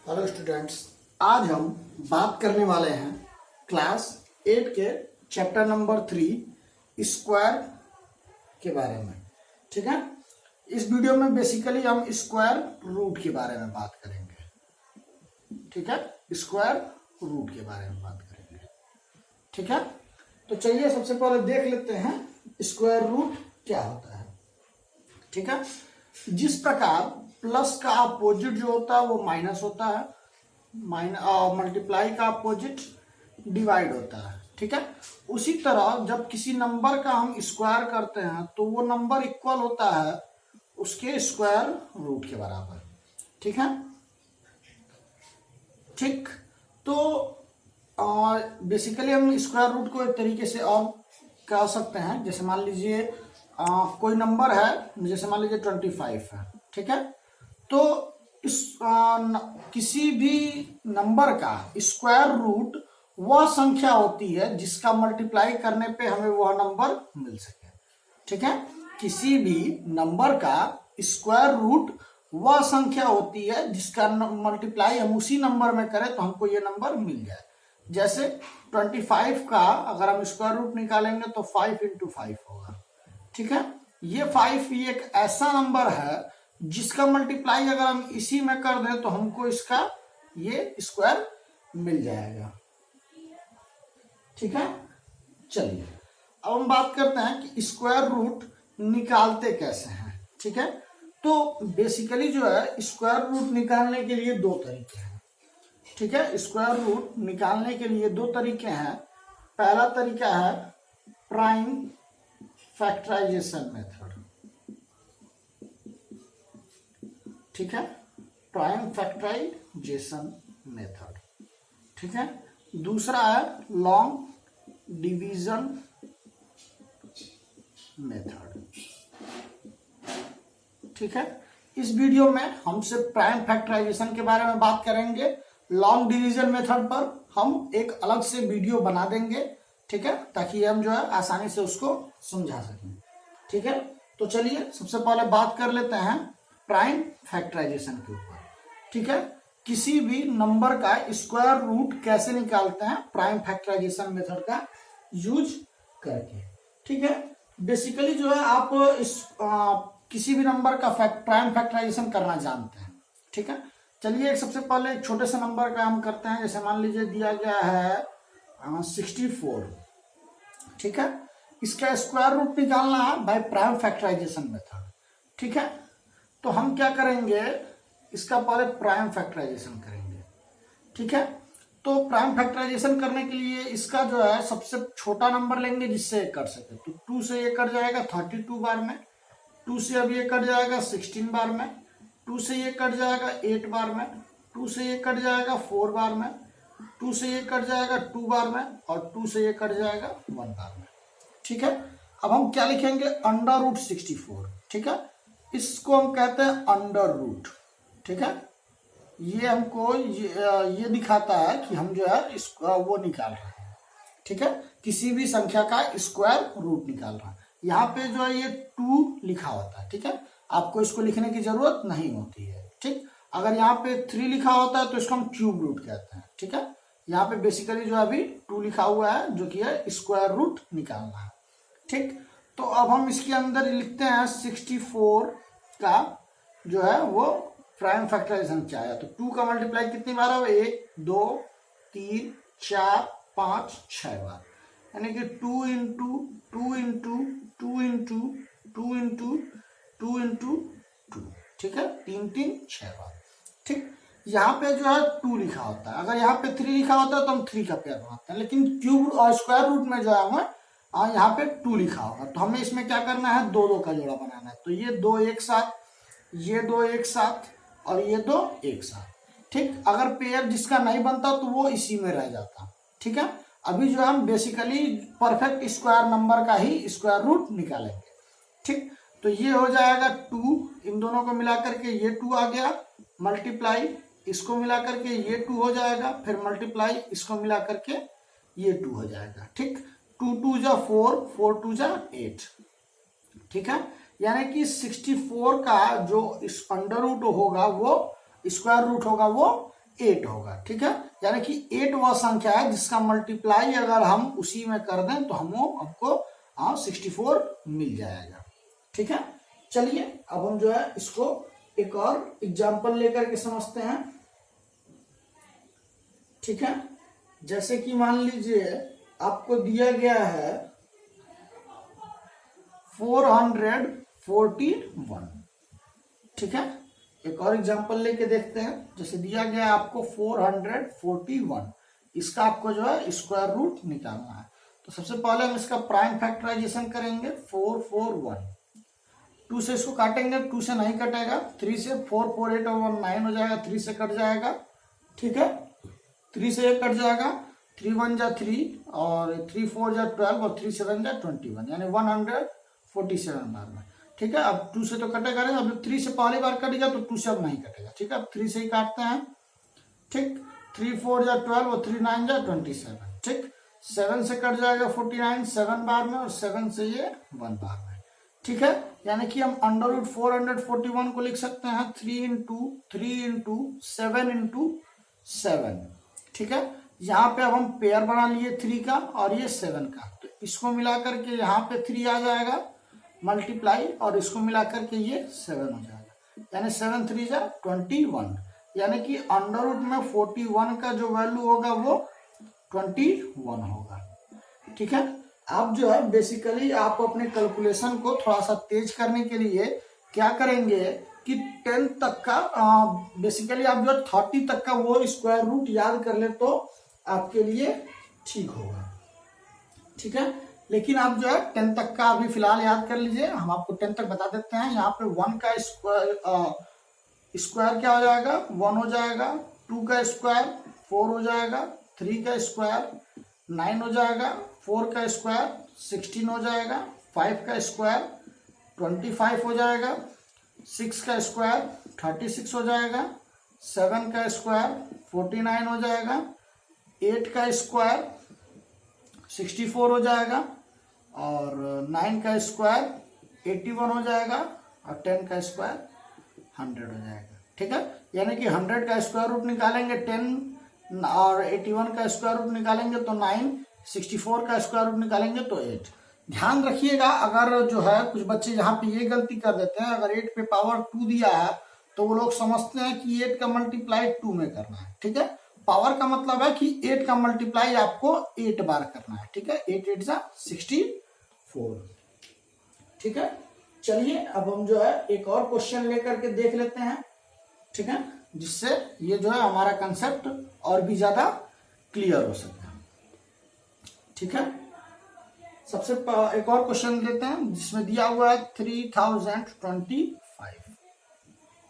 Hello students, आज हम बात करने वाले हैं क्लास 8 के चैप्टर नंबर 3 स्क्वायर के बारे में। ठीक है, इस वीडियो में बेसिकली हम स्क्वायर रूट के बारे में बात करेंगे। ठीक है, स्क्वायर रूट के बारे में बात करेंगे। ठीक है, तो चलिए सबसे पहले देख लेते हैं स्क्वायर रूट क्या होता है। ठीक है, जिस प्रकार प्लस का अपोजिट जो होता है वो माइनस होता है, मल्टीप्लाई का अपोजिट डिवाइड होता है। ठीक है, उसी तरह जब किसी नंबर का हम स्क्वायर करते हैं तो वो नंबर इक्वल होता है उसके स्क्वायर रूट के बराबर। ठीक है, ठीक, तो बेसिकली हम स्क्वायर रूट को एक तरीके से और कह सकते हैं। जैसे मान लीजिए कोई नंबर है, जैसे मान लीजिए 25 है। ठीक है, तो इस किसी भी नंबर का स्क्वायर रूट वह संख्या होती है जिसका मल्टीप्लाई करने पे हमें वह नंबर मिल सके। ठीक है, किसी भी नंबर का स्क्वायर रूट वह संख्या होती है जिसका मल्टीप्लाई हम उसी नंबर में करें तो हमको ये नंबर मिल जाए। जैसे 25 का अगर हम स्क्वायर रूट निकालेंगे तो 5 × 5 होगा। ठीक है, ये 5 ये एक ऐसा नंबर है जिसका मल्टीप्लाई अगर हम इसी में कर दें तो हमको इसका ये स्क्वायर मिल जाएगा। ठीक है, चलिए अब हम बात करते हैं कि स्क्वायर रूट निकालते कैसे हैं। ठीक है, तो बेसिकली जो है स्क्वायर रूट निकालने के लिए दो तरीके हैं। ठीक है, स्क्वायर रूट निकालने के लिए दो तरीके हैं। पहला तरीका है प्राइम फैक्टराइजेशन मेथड। ठीक है, प्राइम फैक्टराइजेशन मेथड। ठीक है, दूसरा है लॉन्ग डिवीजन मेथड। ठीक है, इस वीडियो में हम सिर्फ प्राइम फैक्टराइजेशन के बारे में बात करेंगे। लॉन्ग डिवीजन मेथड पर हम एक अलग से वीडियो बना देंगे। ठीक है, ताकि हम जो है आसानी से उसको समझा सकें। ठीक है, तो चलिए सबसे पहले बात कर लेते हैं प्राइम फैक्टराइजेशन के ऊपर। ठीक है, किसी भी नंबर का स्क्वायर रूट कैसे निकालते हैं प्राइम फैक्टराइजेशन मेथड का यूज करके। ठीक है, बेसिकली जो है आप किसी भी नंबर का प्राइम फैक्टराइजेशन करना जानते हैं। ठीक है, चलिए एक सबसे पहले एक छोटे से नंबर का हम करते हैं। जैसे मान लीजिए दिया गया है 64। ठीक है, इसका स्क्वायर रूट निकालना है बाय प्राइम फैक्टराइजेशन मेथड। ठीक है, तो हम क्या करेंगे, इसका पहले प्राइम फैक्टराइजेशन करेंगे। ठीक है, तो प्राइम फैक्टराइजेशन करने के लिए इसका जो है सबसे छोटा नंबर लेंगे जिससे ये कट सके। तो 2 से ये कट जाएगा 32 बार में, 2 से अब ये कट जाएगा 16 बार में, 2 से ये कट जाएगा 8 बार में, 2 से ये कट जाएगा 4 बार में, 2 से ये कट जाएगा 2 बार में और 2 से ये कट जाएगा 1 बार में। ठीक है, अब हम क्या लिखेंगे, अंडर रूट 64। ठीक है, इसको हम कहते हैं अंडर रूट। ठीक है, ये हमको ये दिखाता है कि हम जो है इसका वो निकाल रहे हैं। ठीक है, किसी भी संख्या का स्क्वायर रूट निकाल रहा है। यहाँ पे जो है ये 2 लिखा होता है। ठीक है, आपको इसको लिखने की जरूरत नहीं होती है। ठीक, अगर यहाँ पे 3 लिखा होता है तो इसको हम क्यूब रूट कहते हैं। ठीक है, यहाँ पे बेसिकली जो अभी 2 लिखा हुआ है जो कि है स्क्वायर रूट निकालना है। ठीक, तो अब हम इसके अंदर लिखते हैं 64 का जो है वो प्राइम फैक्टराइजेशन क्या है। तो 2 का मल्टीप्लाई कितनी बार है, 1 2 3 4 5 6 बार, यानी कि 2 × 2 × 2 × 2 × 2 × 2। ठीक है, 3 3 6 बार। ठीक, यहाँ पे जो है 2 लिखा होता है। अगर यहाँ पे 3 लिखा होता है तो हम 3 का पेयर बनाते हैं, लेकिन क्यूब और स्क्वायर रूट में जो है हमें यहाँ पे 2 लिखा होगा। तो हमें इसमें क्या करना है, 2 2 का जोड़ा बनाना है। तो ये 2 एक साथ, ये 2 एक साथ और ये 2 एक साथ। ठीक, अगर पेयर जिसका नहीं बनता तो वो इसी में रह जाता। ठीक है, अभी जो हम बेसिकली परफेक्ट स्क्वायर नंबर का ही स्क्वायर रूट निकालेंगे। ठीक, तो ये हो जाएगा 2, इन दोनों को मिला करके ये 2 आ गया, मल्टीप्लाई इसको मिला करके ये 2 हो जाएगा, फिर मल्टीप्लाई इसको मिला करके ये 2 हो जाएगा। ठीक, 2 2 जा 4, 4 2 जा 8। ठीक है, यानी कि 64 का जो अंडर रूट होगा वो स्क्वायर रूट होगा वो 8 होगा। ठीक है, यानी कि 8 वह संख्या है जिसका मल्टीप्लाई अगर हम उसी में कर दें तो हमको 64 मिल जाएगा। ठीक है, चलिए अब हम जो है इसको एक और एग्जाम्पल लेकर के समझते हैं। ठीक है, जैसे कि मान लीजिए आपको दिया गया है 441। ठीक है, एक और एग्जांपल लेके देखते हैं। जैसे दिया गया है आपको 441, इसका आपको जो है स्क्वायर रूट निकालना है। तो सबसे पहले हम इसका प्राइम फैक्टराइजेशन करेंगे। 441, 2 से इसको काटेंगे, 2 से नहीं कटेगा, 3 से 4 4 8 और 9 हो जाएगा, 3 से कट जाएगा। ठीक है, 3 से 1 कट जाएगा, 3 1 जा 3 और 3 4 जा 12 और 3 7 जा 21, यानी 147 बार में। ठीक है, अब 2 से तो कटेगा नहीं, अब 3 से पहली बार कटेगा तो 2 से अब नहीं कटेगा। ठीक है, अब 3 से ही काटते हैं। ठीक, 3 4 जा 12 और 3 9 जा 27। ठीक, 7 से कट जाएगा 49 7 बार में और 7 से ये 1 बार में। ठीक है, यानी कि हम अंडर रूट 441 को लिख सकते हैं 3 इंटू 7 इंटू 7। ठीक है, यहाँ पे अब हम पेयर बना लिए 3 का और ये 7 का, तो इसको मिला करके यहाँ पे 3 आ जाएगा मल्टीप्लाई, और इसको मिला करके ये 7 हो जाएगा, यानी 7 3 जा 21, यानी कि अंडर रूट में 41 का जो वैल्यू होगा वो 21 होगा। ठीक है, आप जो है बेसिकली आप अपने कैलकुलेशन को थोड़ा सा तेज करने के लिए क्या करेंगे कि 10 तक का बेसिकली आप जो 30 तक का वो स्क्वायर रूट याद कर ले तो आपके लिए ठीक होगा। ठीक है, लेकिन आप जो है 10 तक का अभी फिलहाल याद कर लीजिए, हम आपको 10 तक बता देते हैं। यहाँ पे 1 का स्क्वायर क्या हो जाएगा, 1 हो जाएगा, 2 का स्क्वायर 4 हो जाएगा, 3 का स्क्वायर 9 हो जाएगा, 4 का स्क्वायर 16 हो जाएगा, 5 का स्क्वायर 25 हो जाएगा, 6 का स्क्वायर 36 हो जाएगा, 7 का स्क्वायर 49 हो जाएगा, 8 का स्क्वायर 64 हो जाएगा और 9 का स्क्वायर 81 हो जाएगा और 10 का स्क्वायर 100 हो जाएगा। ठीक है, यानी कि 100 का स्क्वायर रूट निकालेंगे 10 और 81 का स्क्वायर रूट निकालेंगे तो 9, 64 का स्क्वायर रूट निकालेंगे तो 8। ध्यान रखिएगा, अगर जो है कुछ बच्चे यहाँ पे ये गलती कर देते हैं, अगर 8 पे पावर 2 दिया है तो वो लोग समझते हैं कि 8 का मल्टीप्लाई 2 में करना है। ठीक है, पावर का मतलब है कि 8 का मल्टीप्लाई आपको 8 बार करना है। ठीक है, 8 8 जा 64। ठीक है, चलिए अब हम जो है एक और क्वेश्चन लेकर के देख लेते हैं। ठीक है, जिससे ये जो है हमारा कंसेप्ट और भी ज्यादा क्लियर हो सकता है। ठीक है, सबसे एक और क्वेश्चन लेते हैं जिसमें दिया हुआ है 3025।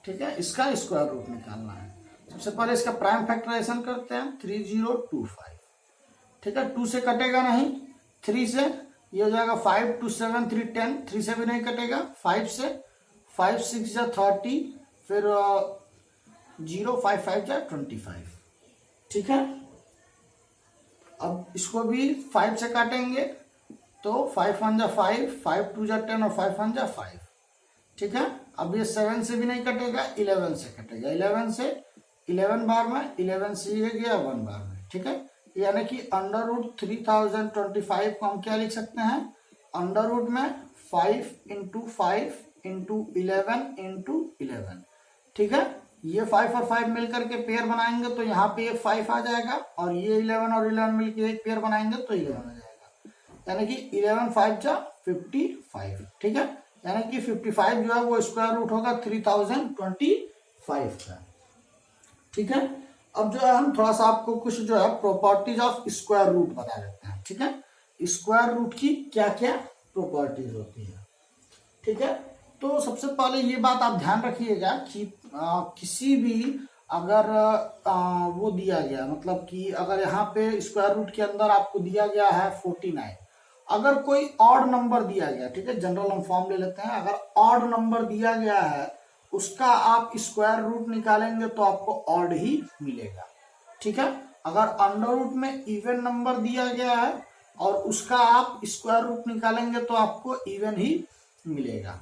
ठीक है, इसका स्क्वायर रूट निकालना है। सबसे पहले इसका प्राइम फैक्टराइजेशन करते हैं 3025। ठीक है, 2 से कटेगा नहीं, 3 से ये हो जाएगा 5 2 7 3 10, 3 से भी नहीं कटेगा, 5 से 5 6 जा 30, फिर 0 5 5 जा 25। ठीक है, अब इसको भी 5 से काटेंगे तो 5 1 जा 5, 5 2 जा 10 और 5 1 जा 5। ठीक है, अब ये 7 से भी नहीं कटेगा, 11 से कटेगा, 11 से 11 बार में, 11 से ये गया 1 बार में। ठीक है, यानी कि अंडर रूट 3025 को हम क्या लिख सकते हैं, अंडर रूट में 5 इंटू 5 इंटू 11 इंटू 11। ठीक है, ये 5 और 5 मिलकर के पेयर बनाएंगे तो यहाँ पे एक 5 आ जाएगा और ये 11 और 11 मिलकर एक पेयर बनाएंगे तो 11 आ जाएगा, यानी कि 11 5 जा 55। ठीक है, यानी कि 55 जो है वो स्क्वायर रूट होगा 3025 का। ठीक है, अब जो है हम थोड़ा सा आपको कुछ जो है प्रॉपर्टीज ऑफ स्क्वायर रूट बता देते हैं। ठीक है, स्क्वायर रूट की क्या क्या प्रॉपर्टीज होती है। ठीक है, तो सबसे पहले ये बात आप ध्यान रखिएगा कि किसी भी अगर वो दिया गया, मतलब कि अगर यहाँ पे स्क्वायर रूट के अंदर आपको दिया गया है 49, अगर कोई ऑड नंबर दिया गया, ठीक है, जनरल हम फॉर्म ले लेते हैं, अगर ऑड नंबर दिया गया है उसका आप स्क्वायर रूट निकालेंगे तो आपको ऑड ही मिलेगा। ठीक है, अगर अंडर रूट में इवन नंबर दिया गया है और उसका आप स्क्वायर रूट निकालेंगे तो आपको इवन ही मिलेगा।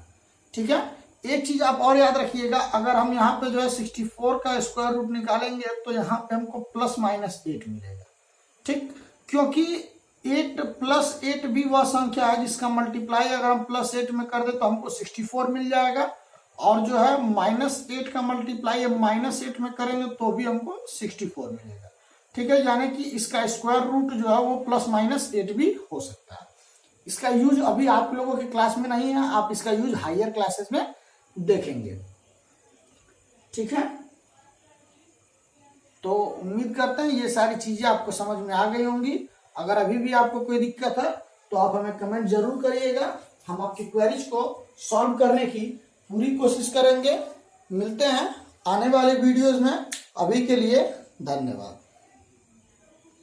ठीक है, एक चीज आप और याद रखिएगा, अगर हम यहाँ पे जो है 64 का स्क्वायर रूट निकालेंगे तो यहाँ पे हमको प्लस माइनस 8 मिलेगा, ठीक, क्योंकि 8 प्लस 8 भी वह संख्या है जिसका मल्टीप्लाई अगर हम प्लस 8 में कर दे तो हमको 64 मिल जाएगा, और जो है माइनस 8 का मल्टीप्लाई माइनस 8 में करेंगे तो भी हमको 64 मिलेगा, ठीक है। यानी कि इसका स्क्वायर रूट जो है वो प्लस माइनस 8 भी हो सकता है। इसका यूज अभी आप लोगों के क्लास में नहीं है, आप इसका यूज हायर क्लासेस में देखेंगे, ठीक है। तो उम्मीद करते हैं ये सारी चीजें आपको समझ में आ गई होंगी। अगर अभी भी आपको कोई दिक्कत है तो आप हमें कमेंट जरूर करिएगा, हम आपकी क्वेरीज को सॉल्व करने की पूरी कोशिश करेंगे। मिलते हैं आने वाले वीडियोस में, अभी के लिए धन्यवाद।